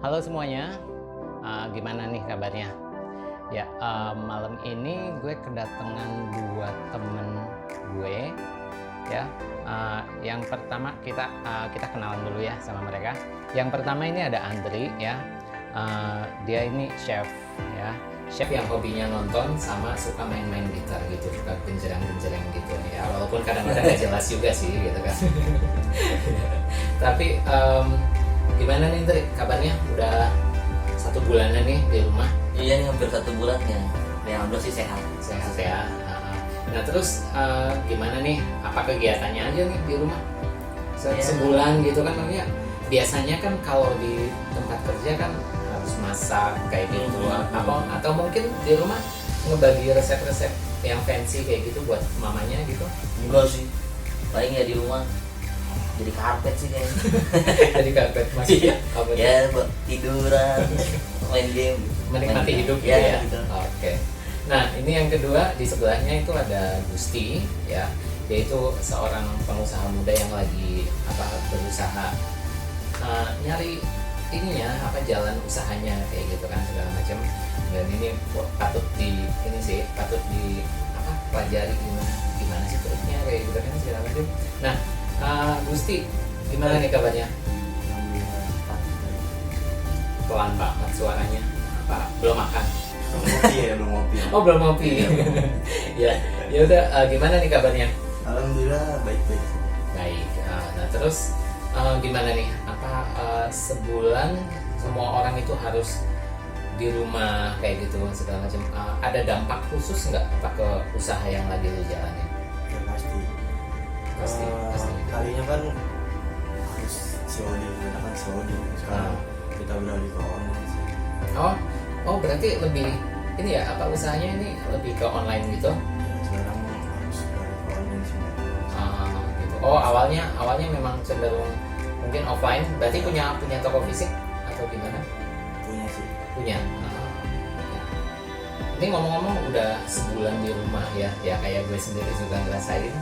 Halo semuanya, gimana nih kabarnya? Ya, malam ini gue kedatangan dua temen gue, ya. Yang pertama kita kenalan dulu ya sama mereka. Yang pertama ini ada Andri ya. Dia ini chef ya. Chef yang hobinya nonton sama suka main-main gitar gitu, suka genjerang-genjereng gitu ya. Walaupun kadang-kadang gak jelas juga sih gitu kan. Tapi gimana nih Andri? Kabarnya udah 1 bulanan nih di rumah? Iya nih hampir 1 bulan ya. Alhamdulillah sih sehat. Sehat ya. Nah terus gimana nih? Apa kegiatannya aja nih di rumah? Sebulan gitu kan maksudnya. Biasanya kan kalau di tempat kerja kan harus masak kayak gitu. Atau mungkin di rumah ngebagi resep-resep yang fancy kayak gitu buat mamanya gitu. Enggak sih. Paling ya di rumah jadi karpet sih kayaknya. Jadi karpet maksudnya apa tuh? Ya buat tiduran, main game, Menikmati hidup gitu ya. Oke. Nah ini yang kedua di sebelahnya itu ada Gusti ya, yaitu seorang pengusaha muda yang lagi berusaha nyari ininya jalan usahanya kayak gitu kan segala macam. Dan ini patut di pelajari gimana sih triknya kayak gitu kan segala macam. Nah Gusti gimana nih kabarnya? Pelan banget suaranya. Belum makan? Belum ngopi. Oh belum ngopi. Ya udah, gimana nih kabarnya? Alhamdulillah baik-baik. Baik. Nah terus gimana nih? Sebulan semua orang itu harus di rumah kayak gitu segala macam. Ada dampak khusus nggak ke usaha yang lagi lu jalanin? Ya pasti. Tadinya kan harus COD, kita kan COD. Sekarang kita beralih ke online sih. Oh berarti lebih ini ya usahanya ini lebih ke online gitu? Ya, sekarang harus beralih ke online sih. Gitu. Oh awalnya memang cenderung mungkin offline. Berarti punya toko fisik atau gimana? Punya sih. Punya. Ini ngomong-ngomong udah sebulan di rumah ya kayak gue sendiri juga ngerasain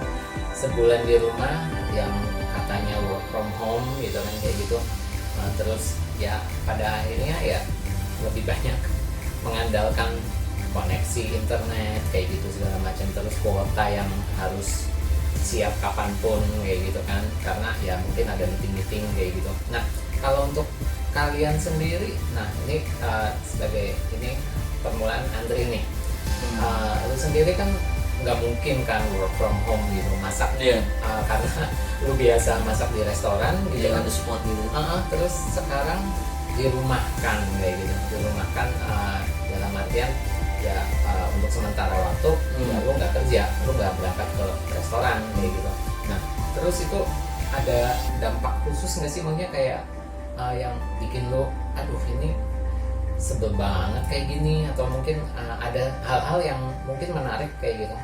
sebulan di rumah yang katanya work from home gitu kan kayak gitu. Terus ya pada akhirnya ya lebih banyak mengandalkan koneksi internet kayak gitu segala macam, terus kuota yang harus siap kapanpun kayak gitu kan, karena ya mungkin ada meeting kayak gitu. Nah kalau untuk kalian sendiri, nah ini sebagai ini permulaan Andri nih, lu sendiri kan nggak mungkin kan work from home gitu masak, karena lu biasa masak di restoran gitu kan, ada spot gitu. Terus sekarang dirumahkan kayak gitu, dirumahkan dalam artian ya untuk sementara waktu ya lu nggak kerja, lu nggak berangkat ke restoran kayak gitu. Nah terus itu ada dampak khusus nggak sih, maksudnya kayak yang bikin lu aduh ini sebel banget kayak gini, atau mungkin ada hal-hal yang mungkin menarik kayak gitu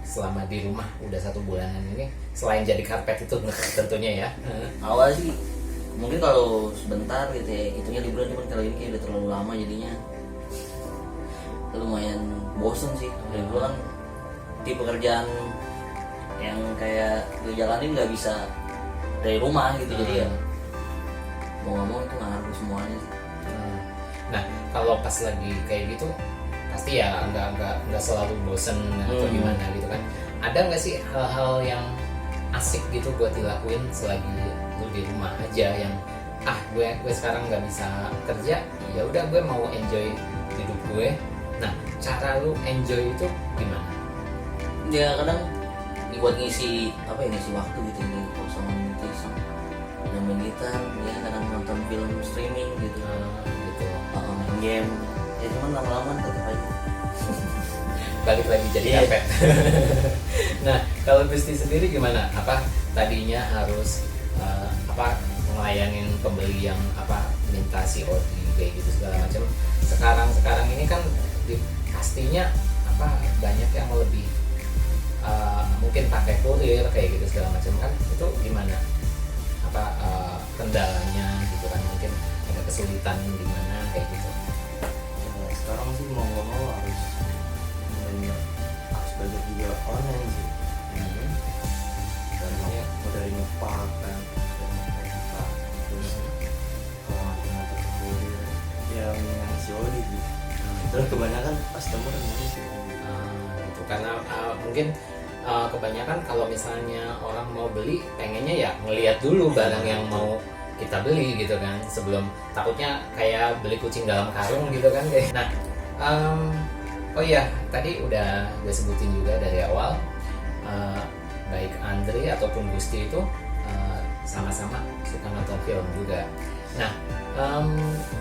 selama di rumah udah 1 bulanan ini selain jadi karpet itu tentunya ya? Awal sih mungkin kalau sebentar gitu ya, itunya liburan, cuman kalau ini kayak udah terlalu lama jadinya lumayan bosen sih. Dan gue kan tipe kerjaan yang kayak gue jalanin nggak bisa dari rumah gitu, jadi ya mau nggak mau itu ngaruh semuanya sih. Nah kalau pas lagi kayak gitu pasti ya nggak selalu bosen atau gimana gitu kan? Ada nggak sih hal-hal yang asik gitu buat dilakuin selagi lu di rumah aja, yang gue sekarang nggak bisa kerja, ya udah gue mau enjoy hidup gue. Nah cara lu enjoy itu gimana? Ya kadang buat ngisi waktu gitu nih kosongan gitu, main gitar ya, kadang nonton film streaming gitu, main game ya, cuman lama-lama tetap aja balik lagi jadi karpet. Nah kalau Gusti sendiri gimana? Tadinya harus ngelayanin pembeli yang minta COD kayak gitu segala macam. Sekarang ini kan pastinya banyak yang lebih mungkin pakai kurir kayak gitu segala macam kan, itu gimana kendalanya gitu kan, mungkin ada kesulitan di mana kayak gitu? Ya, sekarang sih mau nggak mau harus belajar juga online sih. Dari ngepak kan, terus Terus kebanyakan customer gitu. Gitu. Karena mungkin kebanyakan kalau misalnya orang mau beli pengennya ya ngelihat dulu barang yang mau kita beli gitu kan, sebelum takutnya kayak beli kucing dalam karung gitu kan kayak. Nah, oh iya tadi udah gue sebutin juga dari awal, baik Andre ataupun Gusti itu sama-sama suka nonton film juga. Nah,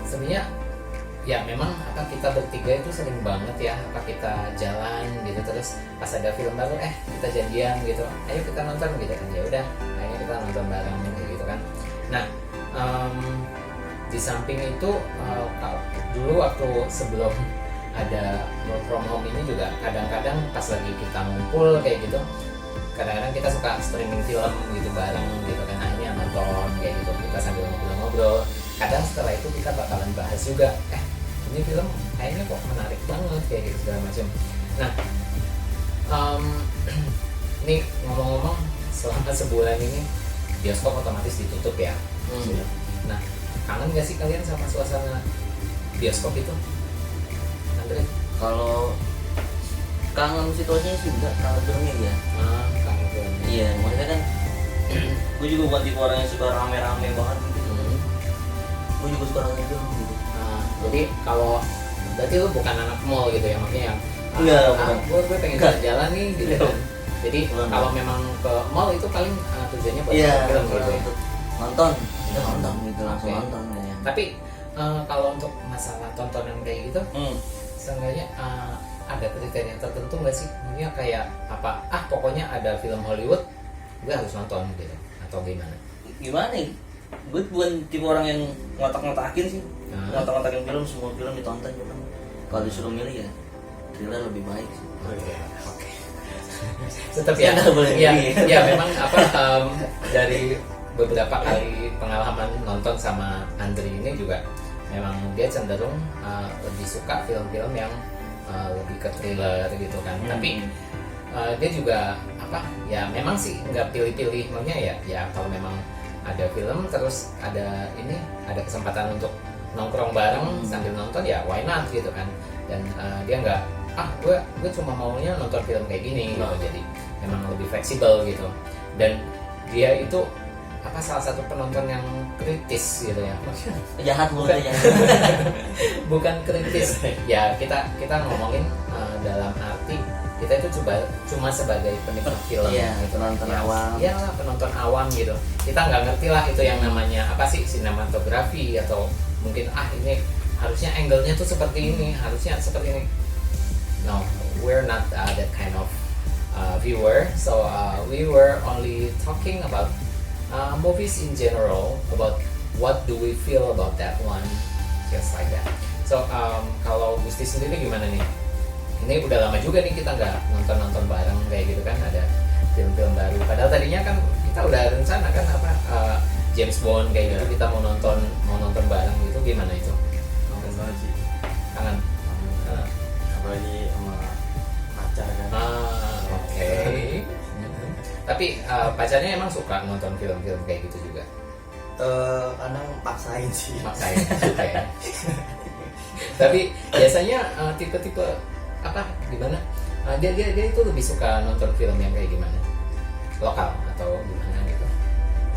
sebenarnya ya memang kita bertiga itu sering banget ya kita jalan gitu, terus pas ada film baru kita janjian gitu, ayo kita nonton gitu kan, ya udah akhirnya kita nonton bareng gitu kan. Nah, di samping itu dulu waktu sebelum ada work from home ini juga kadang-kadang pas lagi kita ngumpul kayak gitu, kadang-kadang kita suka streaming film gitu bareng gitu kan, akhirnya nonton kayak gitu, kita sambil ngobrol-ngobrol. Kadang setelah itu kita bakalan bahas juga, ini film kayaknya kok menarik banget kayak gitu segala macam. Nah, ini ngomong-ngomong selama sebulan ini bioskop otomatis ditutup ya. Nah, kangen gak sih kalian sama suasana bioskop itu? Andre? Kalau kangen situasinya sih enggak, kangen filmnya ya. Kangen filmnya. Iya, maksudnya kan gue juga bukan tipe orang yang suka rame-rame banget gitu. Gue juga suka nonton film gitu. Jadi kalau berarti lu bukan anak mall gitu ya, maksudnya yang gue pengen jalan nih gitu kan. Jadi kalau memang ke mall itu paling tujuannya buat film gitu ya. Nonton gitu, langsung nonton ya. Tapi kalau untuk masalah tontonan kayak gitu, seenggaknya ada kriteria tertentu nggak sih? Maksudnya kayak apa? Pokoknya ada film Hollywood, gue harus nonton gitu, atau gimana? Gimana ya? Gue bukan tipe orang yang ngotak-ngotakin sih. Ngotak-ngotakin film, semua film ditonton cuman kalau disuruh milih ya thriller lebih baik sih. Oke. Tetap ya. Ya memang dari beberapa kali pengalaman nonton sama Andri ini juga memang dia cenderung lebih suka film-film yang lebih ke thriller gitu kan. Tapi dia juga ya memang sih nggak pilih-pilih, maunya ya kalau memang ada film terus ada kesempatan untuk nongkrong bareng sambil nonton ya why not gitu kan. Dan dia nggak gue cuma maunya nonton film kayak gini gitu. Jadi memang lebih fleksibel gitu. Dan dia itu salah satu penonton yang kritis gitu ya, jahat bukan ya. Bukan kritis ya, kita ngomongin dalam arti kita itu cuma sebagai penikmat film gitu, penonton awam. Iya lah, penonton awam gitu. Kita nggak ngerti lah itu yang namanya apa sih sinematografi, atau mungkin ini harusnya angle-nya tuh seperti ini, harusnya seperti ini. No, we're not that kind of viewer. So we were only talking about movies in general, about what do we feel about that one, just like that. So kalau Gusti sendiri gimana nih? Ini udah lama juga nih kita nggak nonton bareng kayak gitu kan, ada film-film baru. Padahal tadinya kan kita udah rencana kan James Bond kayak gitu, kita mau nonton bareng gitu. Gimana itu? Kangen banget sih. Kangen. Apalagi sama pacar kan. Oke. Tapi pacarnya emang suka nonton film-film kayak gitu juga? Kadang paksain sih. Paksain, suka ya. Tapi biasanya tipe-tipe gimana? Dia itu lebih suka nonton film yang kayak gimana? Lokal atau gimana gitu?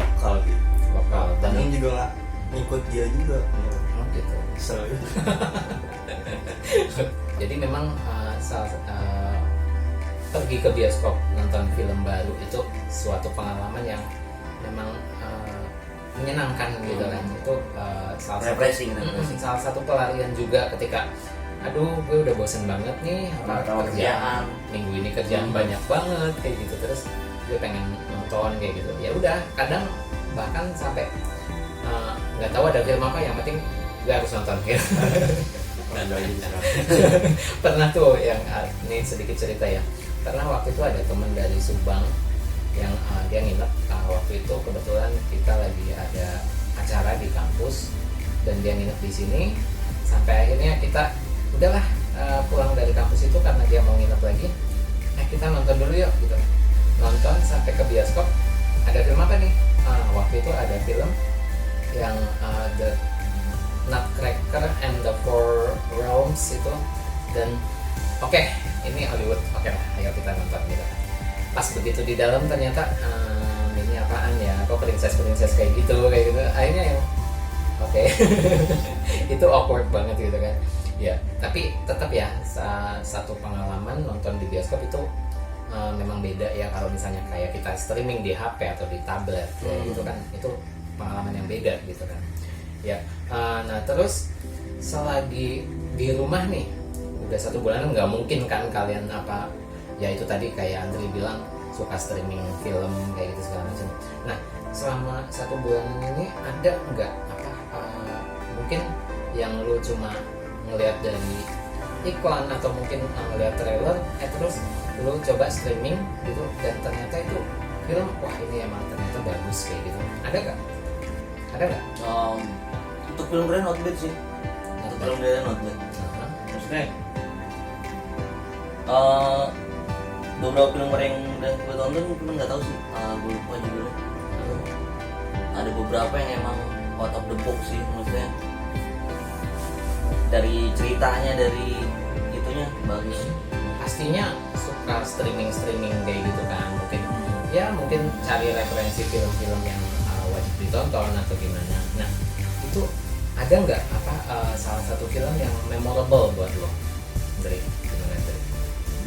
Lokal gitu. Lokal. Dan juga nggak ngikut dia juga. Gitu. Jadi memang pergi ke bioskop nonton film baru itu suatu pengalaman yang memang menyenangkan gitu kan. Itu salah satu pelarian juga ketika gue udah bosen banget nih kerjaan minggu ini, kerjaan banyak banget kayak gitu, terus gue pengen nonton kayak gitu. Ya udah, kadang bahkan sampai nggak tahu ada film apa, yang penting gue harus nonton film. Pernah tuh yang ini sedikit cerita ya. Karena waktu itu ada teman dari Subang yang dia nginep. Waktu itu kebetulan kita lagi ada acara di kampus dan dia nginep di sini. Sampai akhirnya kita udahlah pulang dari kampus itu karena dia mau nginep lagi. Kita nonton dulu yuk gitu. Nonton sampai ke bioskop. Ada film apa nih? Waktu itu ada film yang The Nutcracker and the Four Realms itu dan oke, ini Hollywood, oke lah, ayo kita nonton gitu. Pas begitu di dalam ternyata ini apaan ya, kok princess kayak gitu, akhirnya yang oke. Itu awkward banget gitu kan ya, tapi tetap ya satu pengalaman nonton di bioskop itu memang beda ya kalau misalnya kayak kita streaming di HP atau di tablet ya, gitu kan, itu pengalaman yang beda gitu kan ya. Nah terus selagi di rumah nih udah 1 bulan, nggak mungkin kan kalian apa ya, itu tadi kayak Andri bilang suka streaming film kayak gitu segala macam. Nah selama 1 bulan ini ada nggak apa mungkin yang lu cuma ngelihat dari iklan atau mungkin ngelihat trailer terus lu coba streaming gitu dan ternyata itu film, wah ini emang ternyata bagus kayak gitu, ada nggak? Untuk film Korea not bad sih. Untuk film Korea not bad. Maksudnya beberapa film Korea yang udah gue tonton cuma nggak tahu sih, gue lupa judulnya. Ada beberapa yang emang out of the box sih, maksudnya dari ceritanya, dari itunya bagus. Pastinya suka streaming kayak gitu kan, mungkin cari referensi film-film yang wajib ditonton atau gimana. Nah itu ada nggak salah satu film yang memorable buat lo, Andri? Gimana Andri?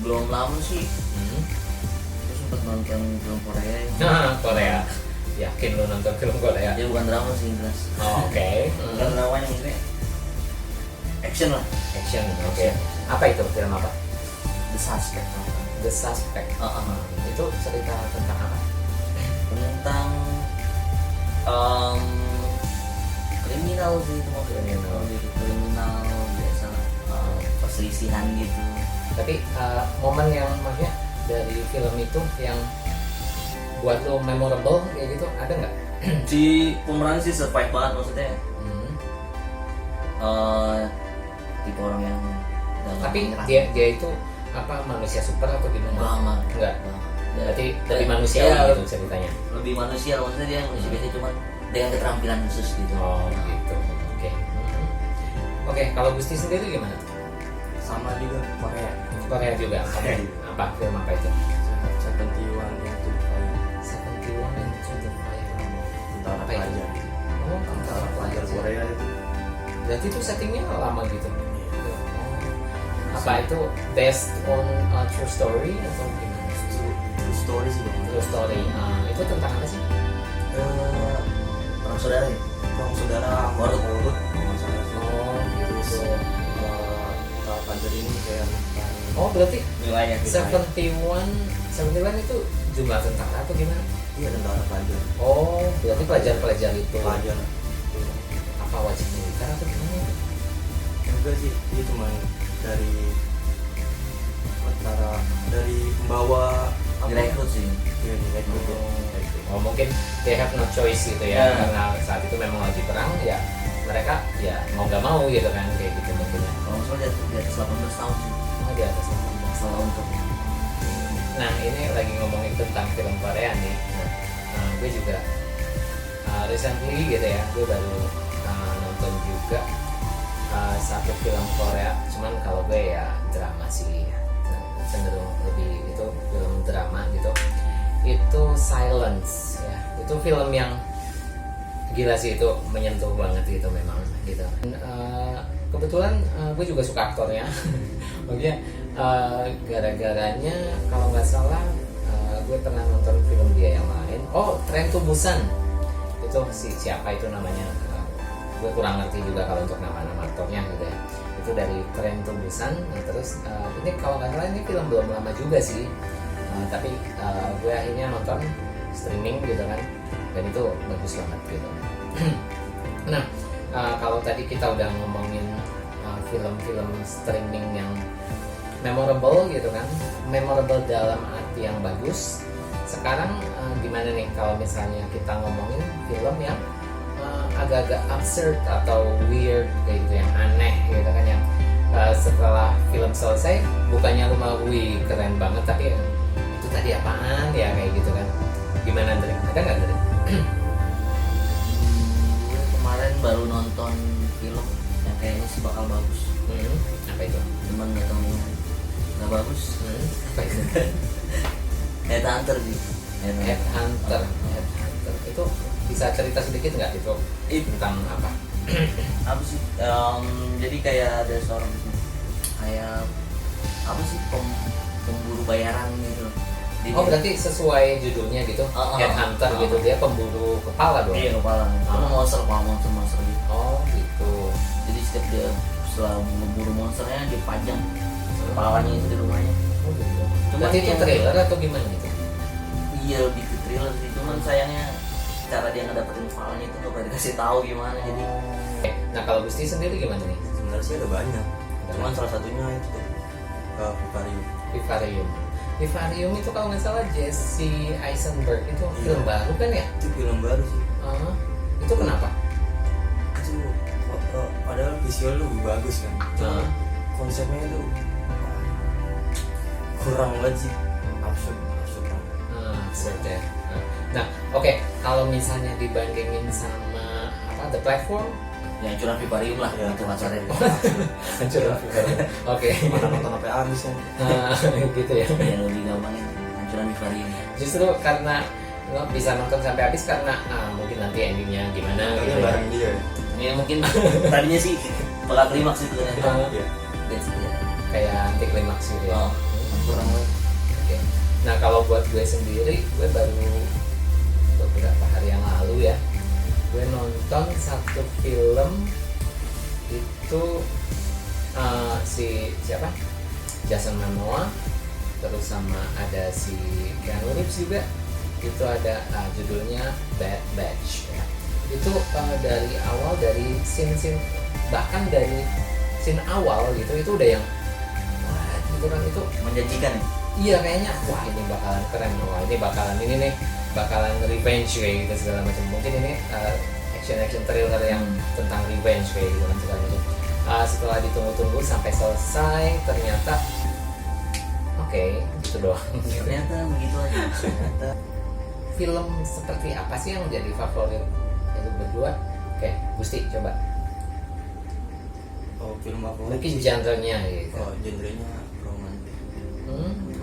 Belum lama sih gue sempet nonton film Korea ya. Nah Korea, yakin lo nonton film Korea? Dia bukan drama sih, jelas. Oke. Bukan dramanya, maksudnya action lah. Action, oke. Apa itu, film apa? The Suspect. The Suspect. Itu cerita tentang apa? Tentang kriminal sih, itu mau kriminal biasa, perselisihan gitu. Tapi momen yang maksudnya dari film itu yang buat lo memorable kayak gitu ada nggak? Si pemeran sih survive banget, maksudnya tipe orang yang tapi dia itu apa, manusia super atau gimana? banget Enggak. Berarti lebih Ya, manusia ya, gitu ceritanya. lebih manusia, maksudnya dia manusia biasa cuman dengan keterampilan khusus gitu. Oh gitu. Oke. Oke, kalau Gusti sendiri gimana? Sama juga Korea. Korea juga. Oke. Apa film apa itu? 71 Into the Fire. 71 Into the Fire. Tentara Apa itu? pelajar. Oh, tentara Pelajar pelajar. Korea itu. Berarti itu settingnya lama gitu. Apa itu based on a true story atau gimana? True story sih bang. True story. Itu tentang apa sih? Perang saudara ya? Perang saudara Urut. masalah sih. Oh gitu. Tentara pelajar ini kayak Oh berarti Wilayah 71 itu jumlah tentara atau gimana? iya tentara pelajar. Oh berarti pelajar-pelajar itu Pelajar. apa wajib militer atau gimana? Enggak sih, dia cuma dari pembawa direkrut sih. Iya, direkrut. Oh mungkin they have no choice gitu ya, karena saat itu memang lagi perang ya, mereka ya mau nggak mau gitu kan kayak gitu mungkin ya. Kalau misalnya di atas 18 tahun sih. Oh di atas 18 Salah untuk Nah ini lagi ngomongin tentang film Korea nih. Nah, gue juga recently gitu ya, gue baru nonton juga satu film Korea. Cuman kalau gue ya drama sih, cenderung lebih itu film drama gitu. Itu Silence ya. Itu film yang gila sih, itu menyentuh banget gitu memang gitu. Dan, kebetulan gue juga suka aktornya. Maksudnya gara-garanya kalau nggak salah gue pernah nonton film dia yang lain. Oh, Train to Busan. Itu siapa itu namanya? Gue kurang ngerti juga kalau untuk nama-nama aktornya gitu ya. Itu dari Train to Busan. Nah, terus ini kalau nggak salah ini film belum lama juga sih. Tapi gue akhirnya nonton streaming gitu kan. Dan itu bagus banget gitu. Nah, kalau tadi kita udah ngomongin film-film streaming yang memorable gitu kan, memorable dalam arti yang bagus. Sekarang gimana nih kalau misalnya kita ngomongin film yang agak-agak absurd atau weird kayak gitu, yang aneh gitu kan, yang setelah film selesai bukannya lu mau wih keren banget, tapi itu tadi apaan ya kayak gitu kan. Gimana Andre? Ada nggak Andre? gue kemarin baru nonton film yang kayaknya sih bakal bagus, Apa itu? cuman nggak tahu nggak bagus. Apa itu? Headhunter sih. Headhunter. Itu bisa cerita sedikit nggak itu tentang apa? Apa sih? Jadi kayak ada seorang kayak apa sih pemburu bayaran gitu loh. Jadi Oh berarti sesuai judulnya gitu, Headhunter gitu, dia pemburu kepala dong? Iya kepala. Itu monster gitu. Oh gitu. Jadi setiap dia setelah memburu monsternya dia pajang kepalanya itu di rumahnya. Oh gitu. Cuman Berarti itu yang- trailer atau gimana gitu? Iya lebih ke thriller sih, cuman sayangnya cara dia ngedapetin kepalanya itu nggak pernah dikasih tahu gimana. Jadi Nah kalau Gusti sendiri gimana nih? Sebenarnya sih ada banyak, cuman salah satunya itu tuh Vivarium. Vivarium itu kalau nggak salah Jesse Eisenberg itu film baru kan ya? Itu film baru sih. Itu kenapa? Itu padahal visual lebih bagus kan. Cuma konsepnya itu kurang banget sih, absurd banget. Absurd ya. Nah, oke, kalau misalnya dibandingin sama apa The Platform, yang curang vivarium lah, Ya, itu kasarnya. Hancuran Vivarium. Oke. Mana nonton sampai habis kan. Gitu ya. Yang lebih gampangin hancuran vivarium. Justru karena lo bisa nonton sampai habis karena mungkin nanti endingnya gimana Tapi gitu ya. bareng dia. Ya mungkin tadinya sih pelak klimaks itu kan. Iya. That's it, ya. Kayak anti klimaks gitu ya. Oh, kurang banget. Oke. Nah kalau buat gue sendiri, gue baru beberapa hari yang lalu ya, gue nonton satu film itu si siapa? Jason Momoa, terus sama ada si Keanu Reeves juga. Itu ada judulnya Bad Batch ya. Itu dari awal, dari scene bahkan dari scene awal gitu itu udah yang wah gitu kan, itu Menjanjikan ya. iya kayaknya wah ini bakalan keren, wah ini bakalan revenge kayak gitu segala macam. Mungkin ini action thriller yang tentang revenge kayak gitu kan segala macam. Setelah ditunggu-tunggu sampai selesai ternyata oke, gitu doang. Ternyata begitu aja. Ternyata Film seperti apa sih yang jadi favorit itu berdua? Oke, Gusti coba. film favorit. Mungkin genre-nya gitu. Genrenya romantis.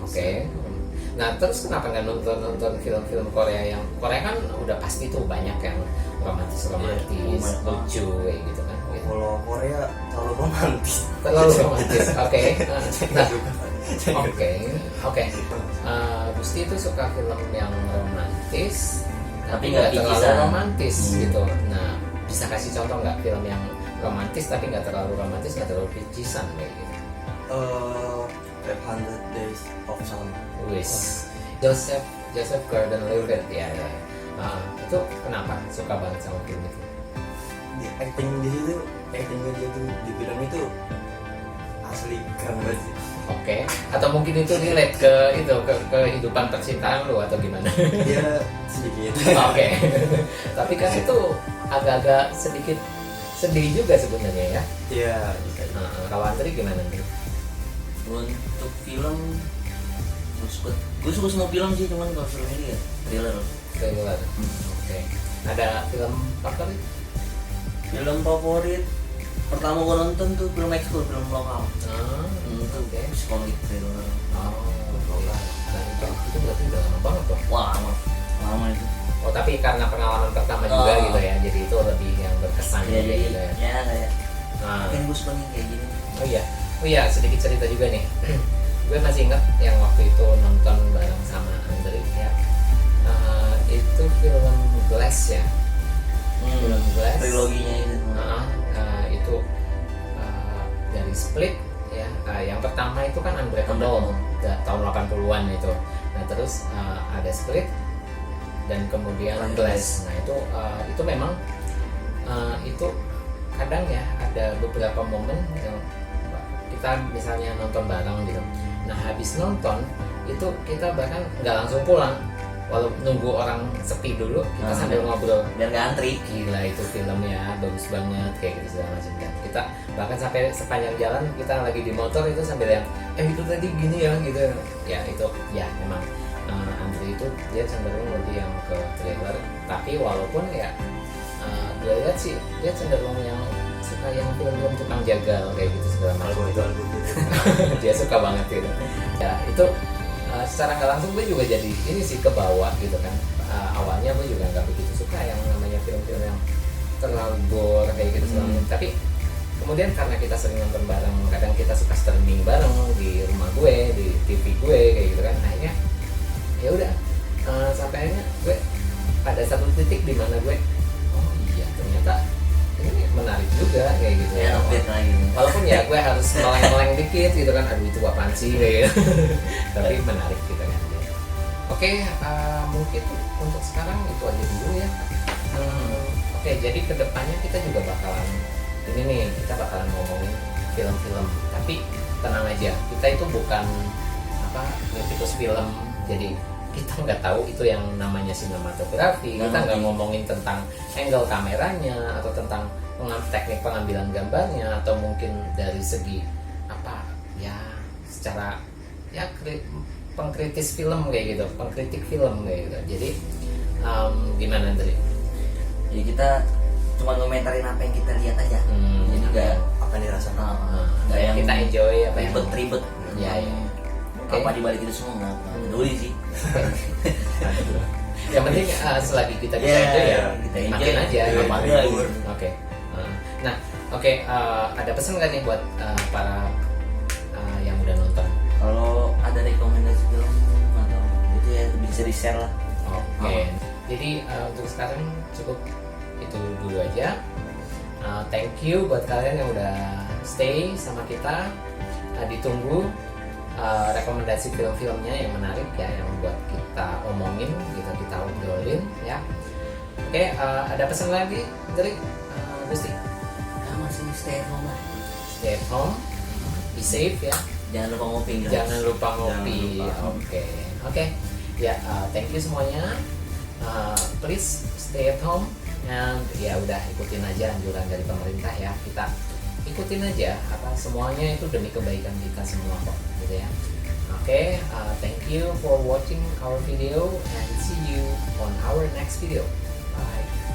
Oke. Nah terus kenapa nggak nonton film-film Korea yang Korea kan udah pasti tuh banyak yang romantis, banyak lucu kayak gitu kan. Kalau Korea terlalu romantis. Terlalu romantis. Oke. Nah, oke. Gusti itu suka film yang romantis, Tapi tapi nggak nggak terlalu picisan. romantis gitu. Nah, bisa kasih contoh nggak film yang romantis tapi nggak terlalu romantis, nggak terlalu picisan kayak gitu? 500 Days of Summer. Wis, Joseph Gordon-Levitt ya. Itu kenapa suka banget sama film itu? Acting dia tuh di film itu asli keren banget sih. Oke. Atau mungkin itu relate ke kehidupan percintaan lu atau gimana? Dia sedikit. Oke. Tapi kan itu agak-agak sedikit sedih juga sebenarnya ya. Iya, bisa. Kalau Antri gimana nih? Untuk film gue suka semua film sih, cuman kalau film ini ya thriller. Thriller. Oke. Ada film favorit? Film favorit pertama gue nonton tuh film ekskul, film lokal. Itu Oke. psikologis thriller. Lokal. Dan itu berarti udah lama banget tuh. Wah, lama itu. Oh tapi karena pengalaman pertama juga Oh. gitu ya, jadi itu lebih yang berkesan Iya, gitu jadi ya. ya kayak Nah. kan gue suka nih kayak gini. Oh iya, sedikit cerita juga nih. Gue masih ingat yang waktu itu nonton bareng sama Andri ya. Itu film Glass ya. Film Glass. Triloginya itu. Itu dari Split ya. Yang pertama itu kan Unbreakable tahun 80-an itu. Nah terus ada Split dan kemudian Glass. Nah itu memang itu kadang ya ada beberapa momen yang kita misalnya nonton bareng gitu. Nah habis nonton itu kita bahkan nggak langsung pulang, walau nunggu orang sepi dulu kita sambil ngobrol. Biar gak antri. Gila itu filmnya bagus banget kayak gitu segala macam. Dan kita bahkan sampai sepanjang jalan kita lagi di motor itu sambil yang itu tadi gini ya gitu ya. Itu ya memang Andri itu dia cenderung lebih yang ke thriller, tapi walaupun ya gue lihat sih dia cenderung yang suka yang film-film tukang jagal kayak gitu segala macam. Kalau jual buku Dia suka banget gitu. Ya itu secara nggak langsung gue juga jadi ini sih ke bawah gitu kan. Awalnya gue juga nggak begitu suka yang namanya film-film yang terlalu gore kayak gitu segala macam. Tapi kemudian karena kita sering nonton bareng, kadang kita suka streaming bareng di rumah gue, di TV gue kayak gitu kan. Akhirnya ya udah sampai akhirnya gue pada satu titik di mana gue oh iya ternyata ini menarik juga kayak gitu Ya, update lagi. walaupun ya gue harus meleng-meleng dikit gitu kan, aduh itu apaan sih kayak gitu. Tapi menarik gitu kan. Oke, mungkin untuk sekarang itu aja dulu ya. Oke, jadi kedepannya kita juga bakalan ini nih, kita bakalan ngomongin film-film, tapi tenang aja, kita itu bukan kritikus film, jadi kita nggak tahu itu yang namanya sinematografi, kita nggak ngomongin tentang angle kameranya atau tentang teknik pengambilan gambarnya, atau mungkin dari segi secara pengkritis film kayak gitu, pengkritik film kayak gitu. Jadi gimana Dri? Jadi kita cuma ngomentarin apa yang kita lihat aja. Jadi nggak apa yang dirasakan. nggak yang kita enjoy apa yang ribet-ribet. ya. Apa dibalik itu semua nggak peduli sih. Yang penting selagi kita bisa enjoy ya kita makin enjoy aja. apa aja gitu. Oke. Nah, ada pesan nggak nih buat para yang udah nonton? Kalau ada rekomendasi film atau itu ya bisa di share lah. Oke. Jadi untuk sekarang cukup itu dulu aja. Thank you buat kalian yang udah stay sama kita. Ditunggu rekomendasi film-filmnya yang menarik ya, yang buat kita omongin, kita obrolin ya. Oke, ada pesan lagi dari Gusti? Masih stay at home lah. Stay at home, be safe ya. Jangan lupa ngopi. guys. Jangan lupa ngopi. Oke. Ya, thank you semuanya. Please stay at home, and ya udah ikutin aja anjuran dari pemerintah ya. Kita ikutin aja semuanya itu demi kebaikan kita semua kok, gitu ya. Oke, thank you for watching our video and see you on our next video. Bye.